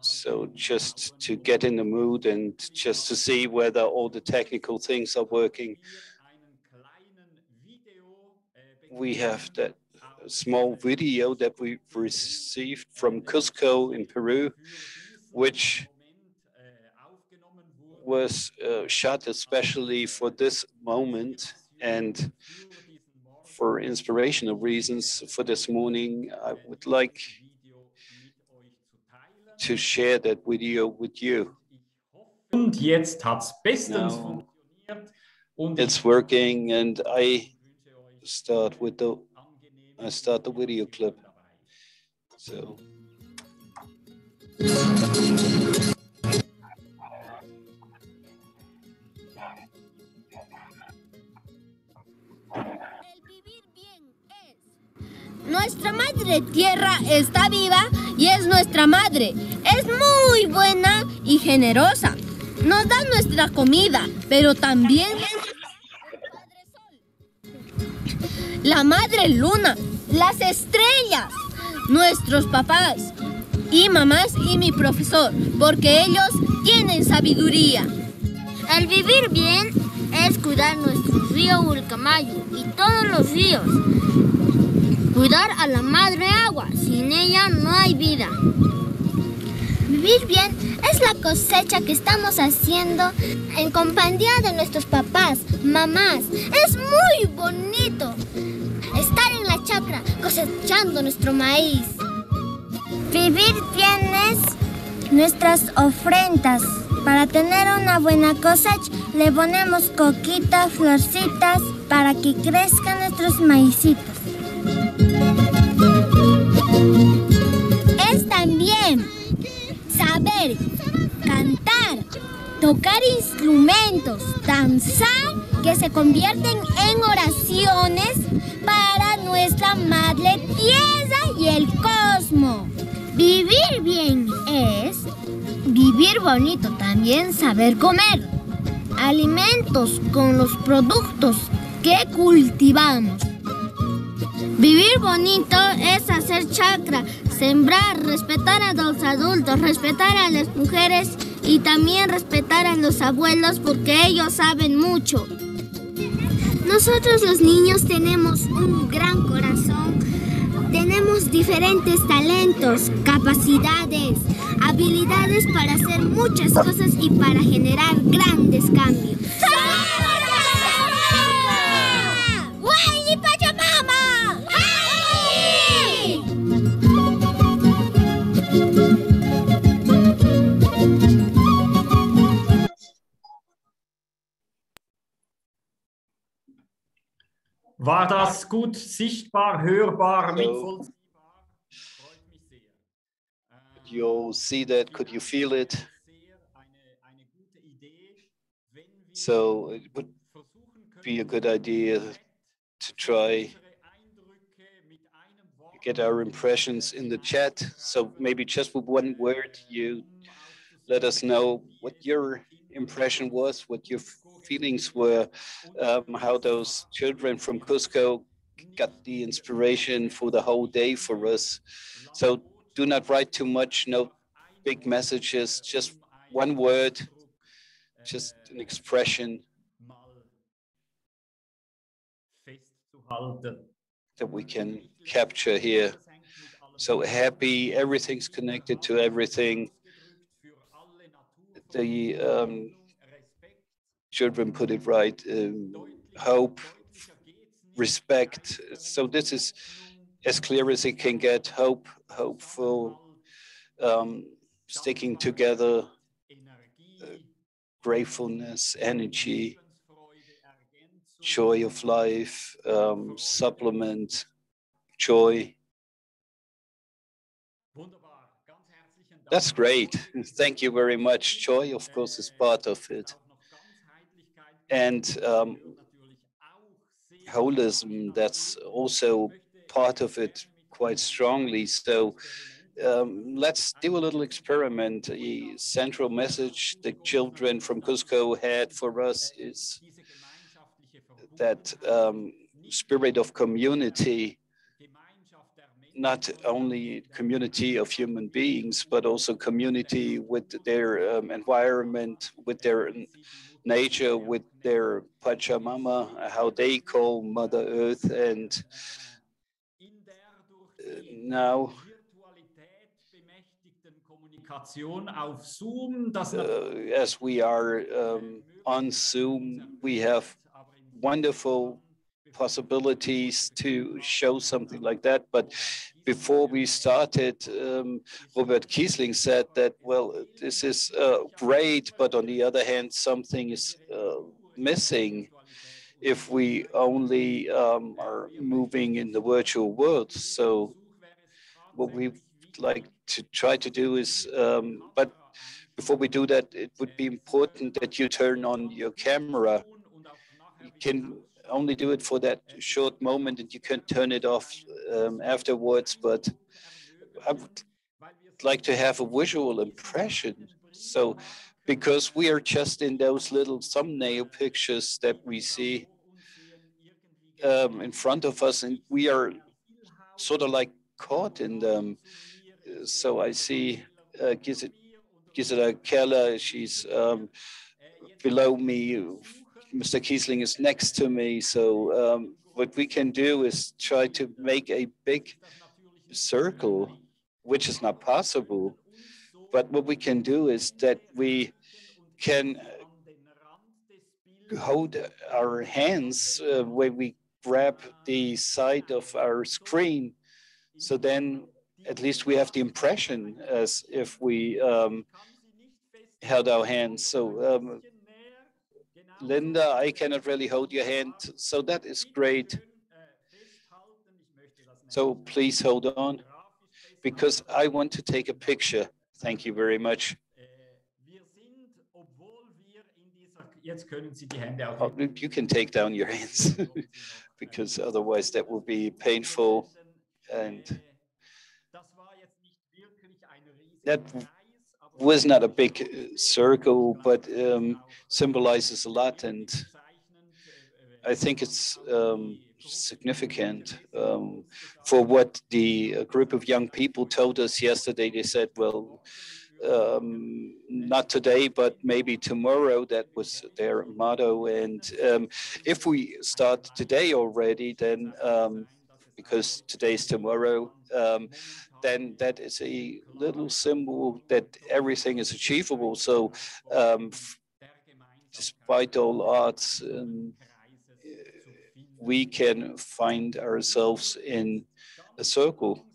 So just to get in the mood and just to see whether all the technical things are working. We have that small video that we received from Cusco in Peru, which was shot especially for this moment and for inspirational reasons. For this morning, I would like to share that video with you. Und jetzt hat's bestens Now funktioniert. Und it's working, and I start the video clip. So. Nuestra madre tierra está viva y es nuestra madre. Es muy buena y generosa. Nos da nuestra comida, pero también la madre luna, las estrellas, nuestros papás y mamás y mi profesor, porque ellos tienen sabiduría. El vivir bien es cuidar nuestro río Ulcamayo y todos los ríos. Cuidar a la madre agua, sin ella no hay vida. Vivir bien es la cosecha que estamos haciendo en compañía de nuestros papás, mamás. Es muy bonito estar en la chacra cosechando nuestro maíz. Vivir bien es nuestras ofrendas. Para tener una buena cosecha le ponemos coquitas, florcitas para que crezcan nuestros maicitos. Es también saber cantar, tocar instrumentos, danzar, que se convierten en oraciones para nuestra madre tierra y el cosmos. Vivir bien es vivir bonito, también saber comer alimentos con los productos que cultivamos. Vivir bonito es hacer chakra, sembrar, respetar a los adultos, respetar a las mujeres y también respetar a los abuelos porque ellos saben mucho. Nosotros los niños tenemos un gran corazón, tenemos diferentes talentos, capacidades, habilidades para hacer muchas cosas y para generar grandes cambios. War das gut sichtbar, hörbar, mitvollziehbar? Freut mich sehr. Could you see that? Could you feel it? So it would be a good idea to try get our impressions in the chat. So maybe just with one word, you let us know what your impression was, what your feelings were, how those children from Cusco got the inspiration for the whole day for us. So do not write too much, no big messages, just one word, just an expression that we can capture here. So happy, everything's connected to everything. The children put it right, hope, respect. So this is as clear as it can get, hope, hopeful, sticking together, gratefulness, energy, joy of life, supplement, joy. That's great. Thank you very much. Joy, of course, is part of it. And holism, that's also part of it quite strongly. So let's do a little experiment. The central message the children from Cusco had for us is that spirit of community, not only community of human beings, but also community with their environment, with their nature, with their Pachamama, how they call Mother Earth. And now, as we are on Zoom, we have wonderful possibilities to show something like that. But before we started, Robert Kiesling said that, well, this is great, but on the other hand, something is missing if we only are moving in the virtual world. So what we like to try to do is, but before we do that, it would be important that you turn on your camera. You can only do it for that short moment and you can turn it off afterwards, but I would like to have a visual impression. So, because we are just in those little thumbnail pictures that we see in front of us, and we are sort of like caught in them. So I see Gisela Keller, she's below me. Mr. Kiesling is next to me. So what we can do is try to make a big circle, which is not possible. But what we can do is that we can hold our hands when we grab the side of our screen. So then at least we have the impression as if we held our hands. So Linda, I cannot really hold your hand. So that is great. So please hold on, because I want to take a picture. Thank you very much. Oh, you can take down your hands, because otherwise that will be painful. And that was not a big circle, but symbolizes a lot. And I think it's significant for what the group of young people told us yesterday. They said, well, not today, but maybe tomorrow. That was their motto. And if we start today already, then because today's tomorrow, then that is a little symbol that everything is achievable. So despite all odds, we can find ourselves in a circle.